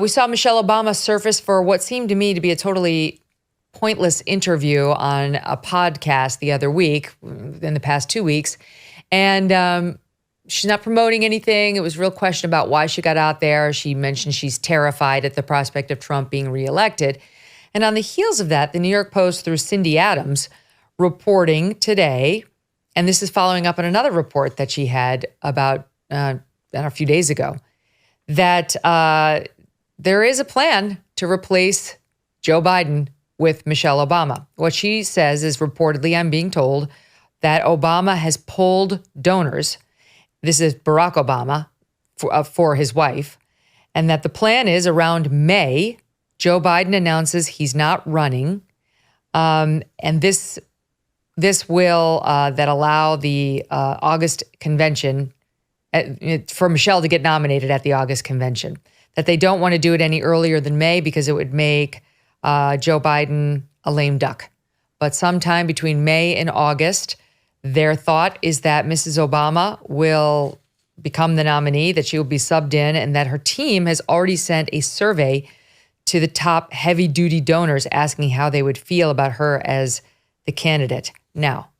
We saw Michelle Obama surface for what seemed to me to be a totally pointless interview on a podcast the other week, in the past 2 weeks. And she's not promoting anything. It was a real question about why she got out there. She mentioned she's terrified at the prospect of Trump being reelected. And on the heels of that, the New York Post, through Cindy Adams, reporting today, and this is following up on another report that she had about a few days ago, that there is a plan to replace Joe Biden with Michelle Obama. What she says is, reportedly, I'm being told, that Obama has pulled donors. This is Barack Obama for his wife. And that the plan is around May, Joe Biden announces he's not running. And this will that allow the August convention for Michelle to get nominated at the August convention. That they don't want to do it any earlier than May because it would make Joe Biden a lame duck. But sometime between May and August, their thought is that Mrs. Obama will become the nominee, that she will be subbed in, and that her team has already sent a survey to the top heavy-duty donors asking how they would feel about her as the candidate. Now,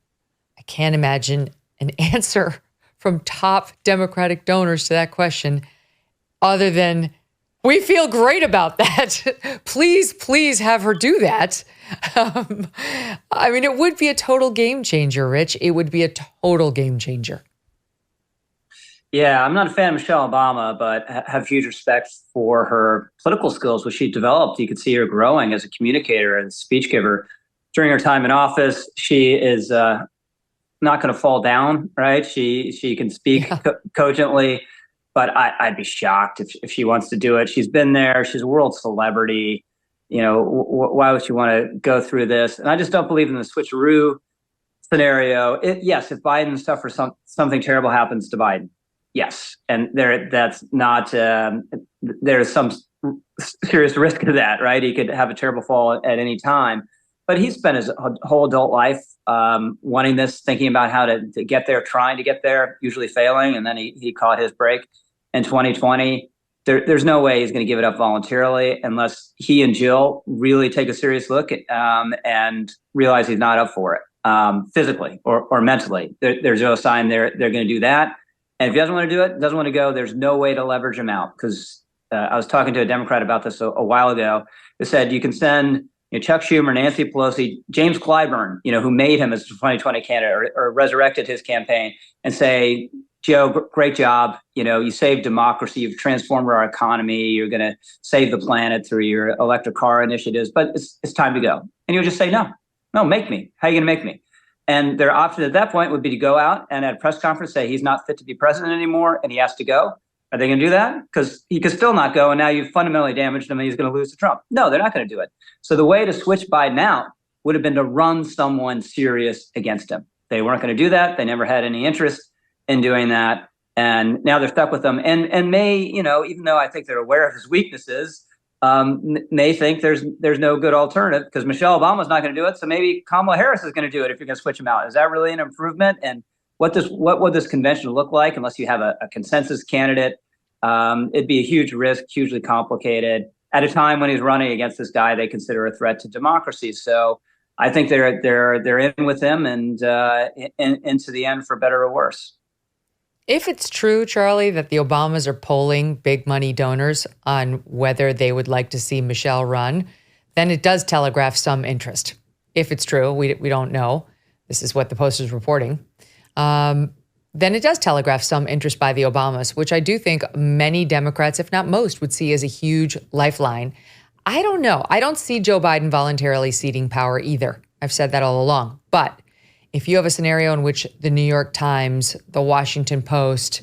I can't imagine an answer from top Democratic donors to that question other than, we feel great about that. Please have her do that. I mean, it would be a total game changer, Rich. It would be a total game changer. Yeah, I'm not a fan of Michelle Obama, but have huge respect for her political skills, which she developed. You could see her growing as a communicator and speech giver during her time in office. She is not going to fall down, right? She can speak cogently. But I'd be shocked if she wants to do it. She's been there. She's a world celebrity. You know, why would she want to go through this? And I just don't believe in the switcheroo scenario. Yes, if Biden suffers something terrible happens to Biden, yes, and that's not. There's some serious risk of that, right? He could have a terrible fall at any time. But he spent his whole adult life wanting this, thinking about how to get there, trying to get there, usually failing, and then he caught his break in 2020. There's no way he's going to give it up voluntarily unless he and Jill really take a serious look and realize he's not up for it physically or mentally. There's no sign they're going to do that. And if he doesn't want to do it, doesn't want to go, there's no way to leverage him out. Because I was talking to a Democrat about this a while ago. They said you can send Chuck Schumer, Nancy Pelosi, James Clyburn, who made him as the 2020 candidate or resurrected his campaign, and say, Joe, great job. You saved democracy. You've transformed our economy. You're going to save the planet through your electric car initiatives. But it's time to go. And you would just say, no, make me. How are you going to make me? And their option at that point would be to go out and at a press conference say he's not fit to be president anymore and he has to go. Are they going to do that? Because he could still not go, and now you've fundamentally damaged him and he's going to lose to Trump. No, they're not going to do it. So the way to switch Biden out would have been to run someone serious against him. They weren't going to do that. They never had any interest in doing that. And now they're stuck with him. And May, even though I think they're aware of his weaknesses, may think there's no good alternative because Michelle Obama's not going to do it. So maybe Kamala Harris is going to do it if you're going to switch him out. Is that really an improvement? And what would this convention look like unless you have a consensus candidate? It'd be a huge risk, hugely complicated at a time when he's running against this guy they consider a threat to democracy. So I think they're in with him and into the end for better or worse. If it's true, Charlie, that the Obamas are polling big money donors on whether they would like to see Michelle run, then it does telegraph some interest. If it's true, we don't know. This is what the Post is reporting. Then it does telegraph some interest by the Obamas, which I do think many Democrats, if not most, would see as a huge lifeline. I don't know. I don't see Joe Biden voluntarily ceding power either. I've said that all along. But if you have a scenario in which the New York Times, the Washington Post,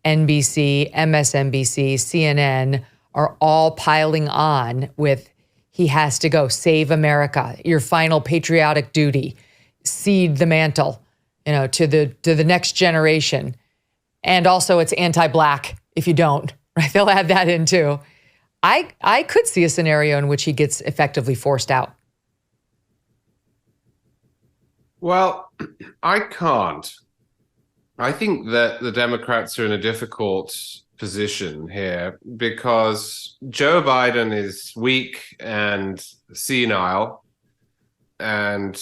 NBC, MSNBC, CNN are all piling on with, he has to go, save America, your final patriotic duty, cede the mantle, to the next generation. And also it's anti-Black if you don't, right? They'll add that in too. I could see a scenario in which he gets effectively forced out. Well, I can't. I think that the Democrats are in a difficult position here because Joe Biden is weak and senile and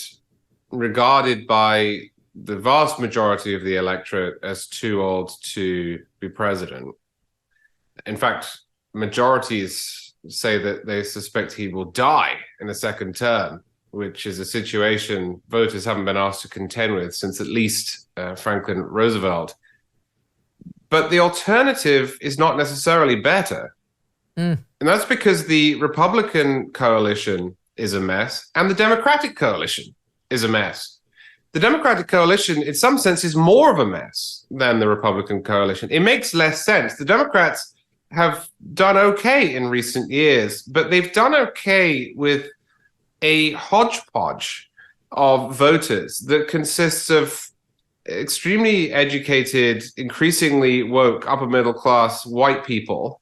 regarded by the vast majority of the electorate as too old to be president. In fact, majorities say that they suspect he will die in a second term, which is a situation voters haven't been asked to contend with since at least Franklin Roosevelt. But the alternative is not necessarily better. And that's because the Republican coalition is a mess and the Democratic coalition is a mess. The Democratic coalition, in some sense, is more of a mess than the Republican coalition. It makes less sense. The Democrats have done okay in recent years, but they've done okay with a hodgepodge of voters that consists of extremely educated, increasingly woke, upper middle class white people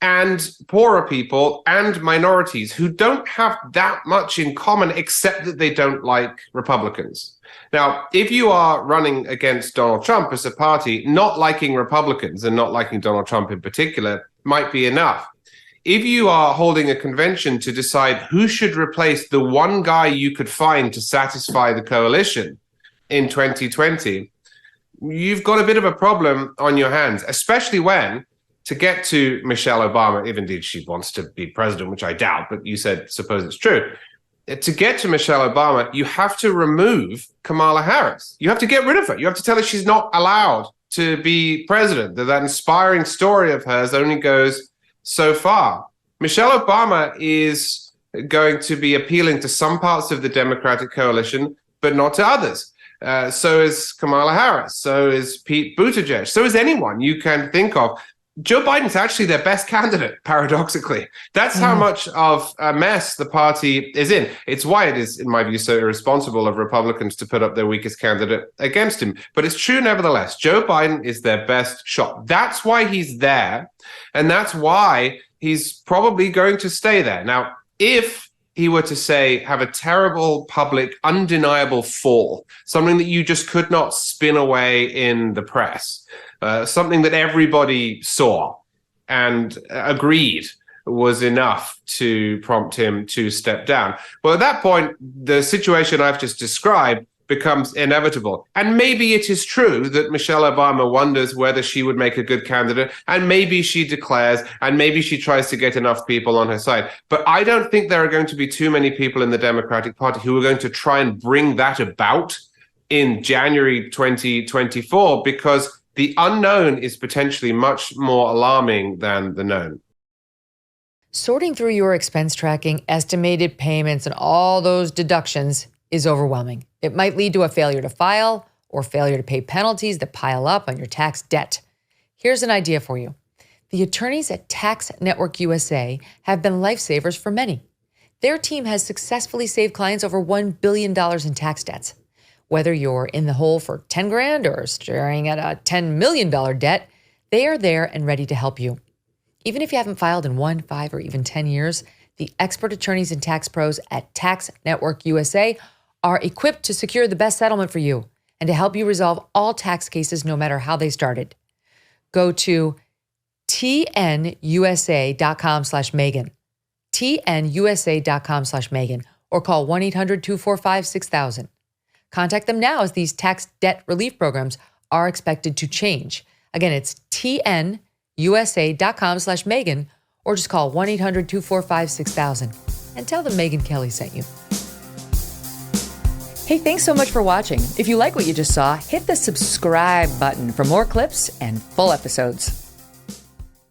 and poorer people and minorities who don't have that much in common except that they don't like Republicans. Now, if you are running against Donald Trump as a party, not liking Republicans and not liking Donald Trump in particular might be enough. If you are holding a convention to decide who should replace the one guy you could find to satisfy the coalition in 2020, you've got a bit of a problem on your hands, especially when, to get to Michelle Obama, if indeed she wants to be president, which I doubt, but you said, suppose it's true. To get to Michelle Obama, you have to remove Kamala Harris. You have to get rid of her. You have to tell her she's not allowed to be president, that inspiring story of hers only goes so far. Michelle Obama is going to be appealing to some parts of the Democratic coalition, but not to others. So is Kamala Harris. So is Pete Buttigieg. So is anyone you can think of. Joe Biden's actually their best candidate, paradoxically. That's how much of a mess the party is in. It's why it is, in my view, so irresponsible of Republicans to put up their weakest candidate against him. But it's true nevertheless. Joe Biden is their best shot. That's why he's there. And that's why he's probably going to stay there. Now, if he were to say, have a terrible public, undeniable fall, something that you just could not spin away in the press, something that everybody saw and agreed was enough to prompt him to step down. Well, at that point, the situation I've just described becomes inevitable. And maybe it is true that Michelle Obama wonders whether she would make a good candidate, and maybe she declares, and maybe she tries to get enough people on her side. But I don't think there are going to be too many people in the Democratic Party who are going to try and bring that about in January 2024, because the unknown is potentially much more alarming than the known. Sorting through your expense tracking, estimated payments, and all those deductions is overwhelming. It might lead to a failure to file or failure to pay penalties that pile up on your tax debt. Here's an idea for you. The attorneys at Tax Network USA have been lifesavers for many. Their team has successfully saved clients over $1 billion in tax debts. Whether you're in the hole for 10 grand or staring at a $10 million debt, they are there and ready to help you. Even if you haven't filed in 1, 5, or even 10 years, the expert attorneys and tax pros at Tax Network USA are equipped to secure the best settlement for you and to help you resolve all tax cases no matter how they started. Go to tnusa.com/Megyn, tnusa.com/Megyn, or call 1-800-245-6000. Contact them now as these tax debt relief programs are expected to change. Again, it's tnusa.com/Megyn, or just call 1-800-245-6000 and tell them Megyn Kelly sent you. Hey, thanks so much for watching. If you like what you just saw, hit the subscribe button for more clips and full episodes.